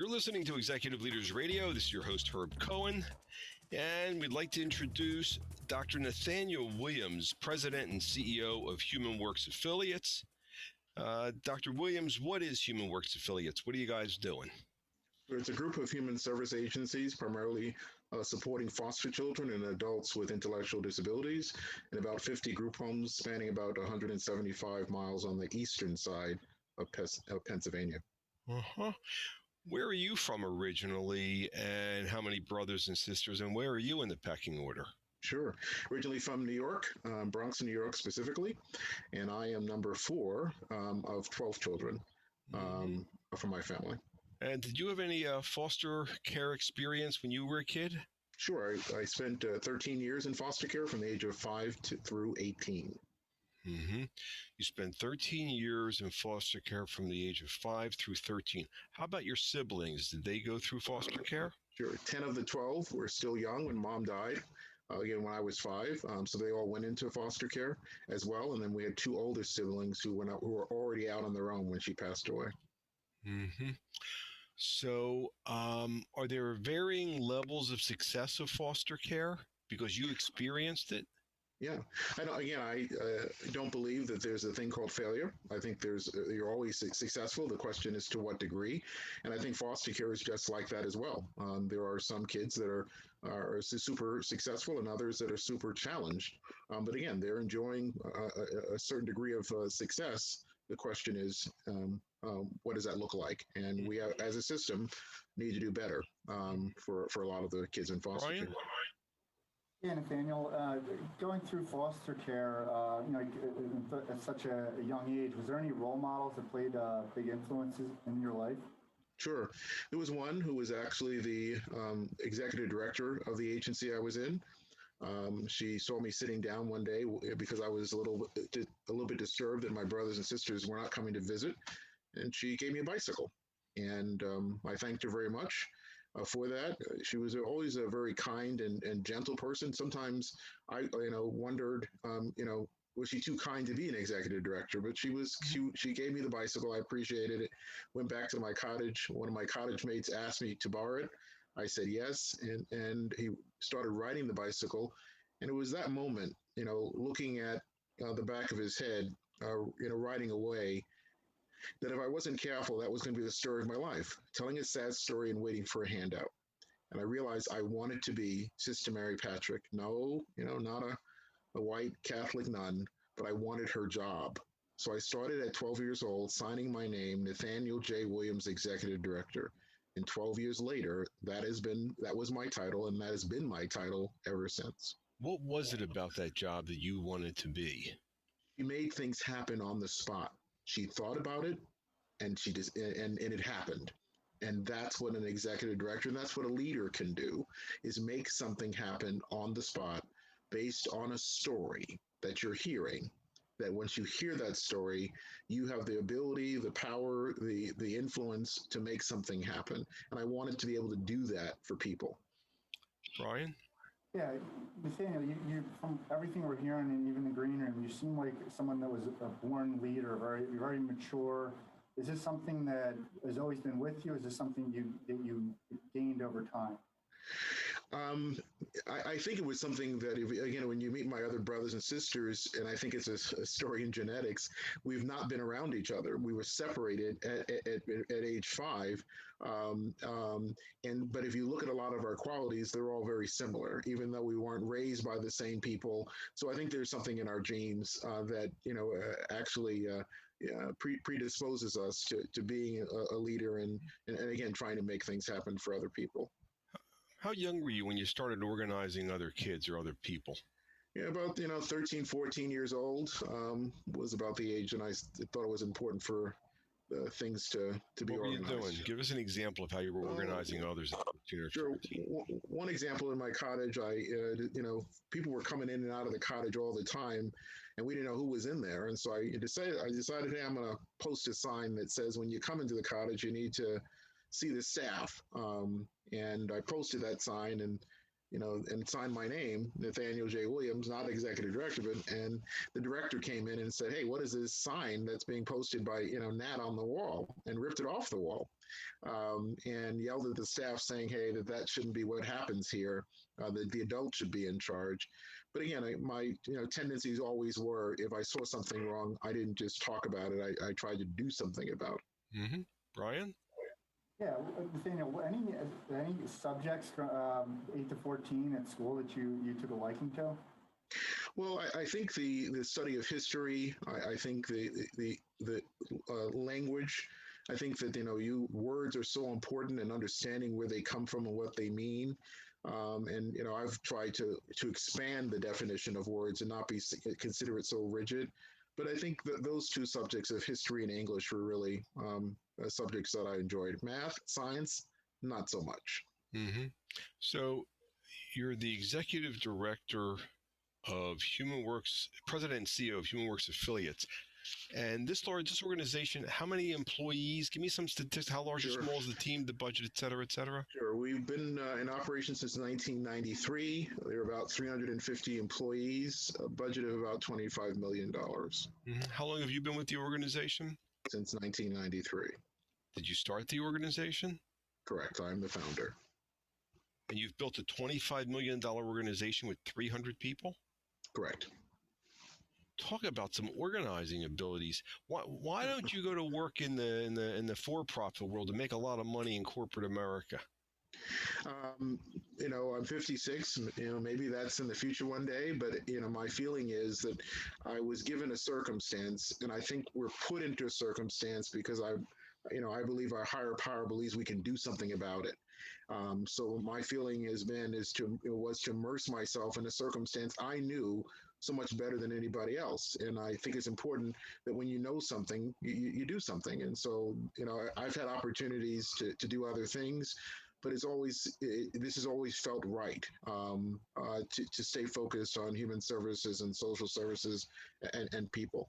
You're listening to Executive Leaders Radio. This is your host, Herb Cohen, and we'd like to introduce Dr. Nathaniel Williams, President and CEO of HumanWorks Affiliates. Dr. Williams, what is HumanWorks Affiliates? What are you guys doing? It's a group of human service agencies, primarily supporting foster children and adults with intellectual disabilities, and about 50 group homes spanning about 175 miles on the eastern side of Pennsylvania. Uh-huh. Where are you from originally, and how many brothers and sisters, and where are you in the pecking order? Sure. Originally from New York, Bronx, New York specifically, and I am number 4 of 12 children from my family. And did you have any foster care experience when you were a kid? Sure. I spent 13 years in foster care from the age of 5 through 18. Mm-hmm. You spent 13 years in foster care from the age of 5 through 13. How about your siblings? Did they go through foster care? Sure. 10 of the 12 were still young when mom died, again, when I was 5. So they all went into foster care as well. And then we had 2 older siblings who were already out on their own when she passed away. Mm-hmm. So are there varying levels of success of foster care because you experienced it? Yeah. I don't believe that there's a thing called failure. I think you're always successful. The question is to what degree. And I think foster care is just like that as well. There are some kids that are super successful and others that are super challenged. But again, they're enjoying a certain degree of success. The question is, what does that look like? And we, as a system, need to do better for a lot of the kids in foster care. Yeah, Nathaniel, going through foster care, at such a young age, was there any role models that played big influences in your life? Sure. There was one who was actually the executive director of the agency I was in. She saw me sitting down one day because I was a little bit disturbed that my brothers and sisters were not coming to visit, and she gave me a bicycle. And I thanked her very much for that. She was always a very kind and gentle person. Sometimes I wondered, was she too kind to be an executive director? But she gave me the bicycle. I appreciated it. Went back to my cottage. One of my cottage mates asked me to borrow it. I said yes, and he started riding the bicycle. And it was that moment, looking at the back of his head, riding away, that if I wasn't careful, that was going to be the story of my life, telling a sad story and waiting for a handout. And I realized I wanted to be Sister Mary Patrick. No, not a white Catholic nun, but I wanted her job. So I started at 12 years old, signing my name, Nathaniel J. Williams, Executive Director. And 12 years later, that was my title, and that has been my title ever since. What was it about that job that you wanted to be? She made things happen on the spot. She thought about it, and and it happened. And that's what an executive director, and that's what a leader can do, is make something happen on the spot based on a story that you're hearing. That once you hear that story, you have the ability, the power, the influence to make something happen. And I wanted to be able to do that for people. Brian? Yeah, Nathaniel, you from everything we're hearing and even the green room, you seem like someone that was a born leader, very, very mature. Is this something that has always been with you? Is this something that you gained over time? I think it was something that, when you meet my other brothers and sisters, and I think it's a story in genetics, we've not been around each other. We were separated at age 5. But if you look at a lot of our qualities, they're all very similar, even though we weren't raised by the same people. So I think there's something in our genes that, actually predisposes us to being a leader and again, trying to make things happen for other people. How young were you when you started organizing other kids or other people? Yeah, about 13, 14 years old was about the age, and I thought it was important for things to be organized. What were you doing? Give us an example of how you were organizing others. Sure. One example in my cottage, people were coming in and out of the cottage all the time, and we didn't know who was in there. And so I decided, hey, I'm going to post a sign that says, when you come into the cottage, you need to see the staff. And I posted that sign and signed my name, Nathaniel J. Williams, not executive director, and the director came in and said, hey, what is this sign that's being posted by, Nat on the wall, and ripped it off the wall. and yelled at the staff saying, hey, that shouldn't be what happens here. That the adult should be in charge. But again, my tendencies always were, if I saw something wrong, I didn't just talk about it. I tried to do something about it. Mm-hmm. Brian? Yeah, Nathaniel, any subjects from 8 to 14 at school that you took a liking to? Well, I think the study of history. I think the language. I think that words are so important, and understanding where they come from and what they mean. And I've tried to expand the definition of words and not consider it so rigid. But I think that those two subjects of history and English were really subjects that I enjoyed. Math, science, not so much. Mm-hmm. So you're the executive director of President and CEO of Human Works Affiliates. And this organization, how many employees? Give me some statistics. How large or small is the team, the budget, et cetera, et cetera? Sure. We've been in operation since 1993. There are about 350 employees, a budget of about $25 million. Mm-hmm. How long have you been with the organization? Since 1993. Did you start the organization? Correct. I'm the founder. And you've built a $25 million organization with 300 people? Correct. Talk about some organizing abilities. Why don't you go to work in the for-profit world and make a lot of money in corporate America? I'm 56. Maybe that's in the future one day. But my feeling is that I was given a circumstance, and I think we're put into a circumstance because I believe our higher power believes we can do something about it. So my feeling was to immerse myself in a circumstance I knew so much better than anybody else. And I think it's important that when you know something, you do something. And so, I've had opportunities to do other things, but this has always felt right to stay focused on human services and social services and people.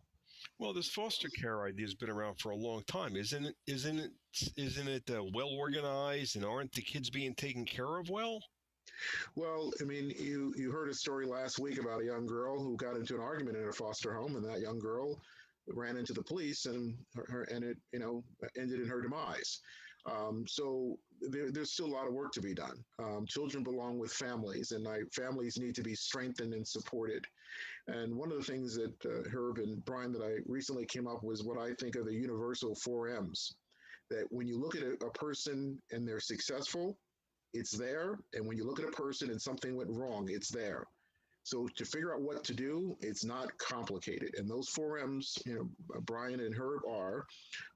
Well, this foster care idea has been around for a long time. Isn't it well organized, and aren't the kids being taken care of well? Well, I mean, you heard a story last week about a young girl who got into an argument in a foster home, and that young girl ran into the police, and it ended in her demise. So there's still a lot of work to be done. Children belong with families, and families need to be strengthened and supported. And one of the things that Herb and Brian that I recently came up with was what I think are the universal 4Ms. That when you look at a person and they're successful, it's there. And when you look at a person and something went wrong, it's there. So to figure out what to do, it's not complicated. And those 4Ms, Brian and Herb are,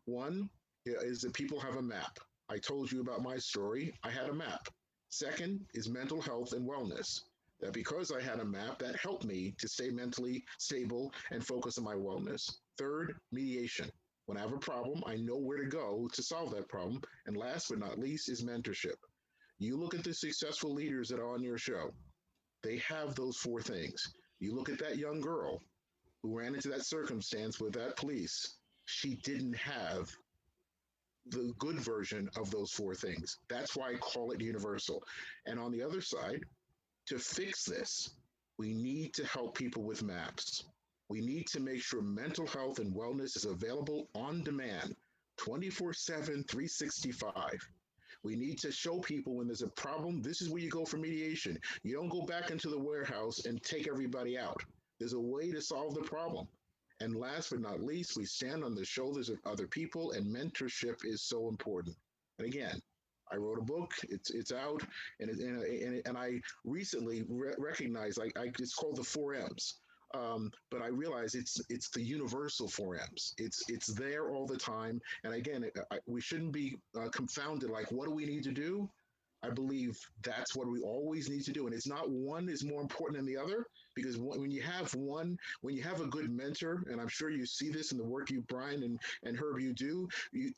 one is that people have a map. I told you about my story. I had a map. Second is mental health and wellness. That because I had a map, that helped me to stay mentally stable and focus on my wellness. Third, mediation. When I have a problem, I know where to go to solve that problem. And last but not least is mentorship. You look at the successful leaders that are on your show, they have those 4 things. You look at that young girl who ran into that circumstance with that police, she didn't have the good version of those 4 things. That's why I call it universal. And on the other side, to fix this, we need to help people with maps. We need to make sure mental health and wellness is available on demand, 24/7, 365. We need to show people when there's a problem, this is where you go for mediation. You don't go back into the warehouse and take everybody out. There's a way to solve the problem. And last but not least, we stand on the shoulders of other people, and mentorship is so important. And again, I wrote a book. It's out, and I recently recognized it's called the 4Ms. But I realize it's the universal 4Ms. It's there all the time. And again, we shouldn't be confounded. Like, what do we need to do? I believe that's what we always need to do. And it's not one is more important than the other, because when you have a good mentor, and I'm sure you see this in the work you, Brian and Herb, you do,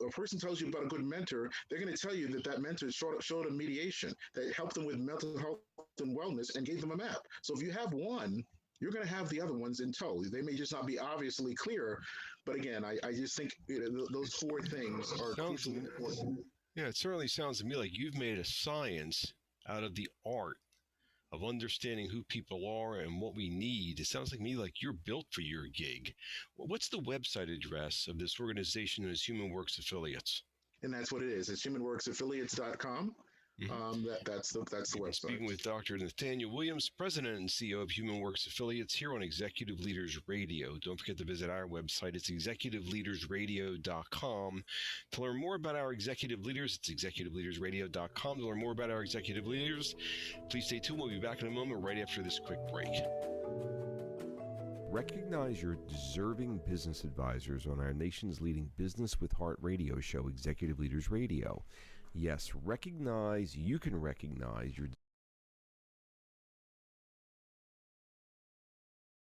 a person tells you about a good mentor, they're going to tell you that mentor showed a mediation that helped them with mental health and wellness and gave them a map. So if you have one, you're going to have the other ones in tow. They may just not be obviously clear, but again, I just think those 4 things are crucially important. Yeah, it certainly sounds to me like you've made a science out of the art of understanding who people are and what we need. It sounds like me like you're built for your gig. What's the website address of this organization and its Human Works Affiliates? And that's what it is. It's humanworksaffiliates.com. That's the website. Speaking with Dr. Nathaniel Williams, President and CEO of HumanWorks Affiliates here on Executive Leaders Radio. Don't forget to visit our website. It's executiveleadersradio.com. To learn more about our executive leaders, it's executiveleadersradio.com. To learn more about our executive leaders, please stay tuned. We'll be back in a moment right after this quick break. Recognize your deserving business advisors on our nation's leading Business with Heart radio show, Executive Leaders Radio. Yes, you can recognize your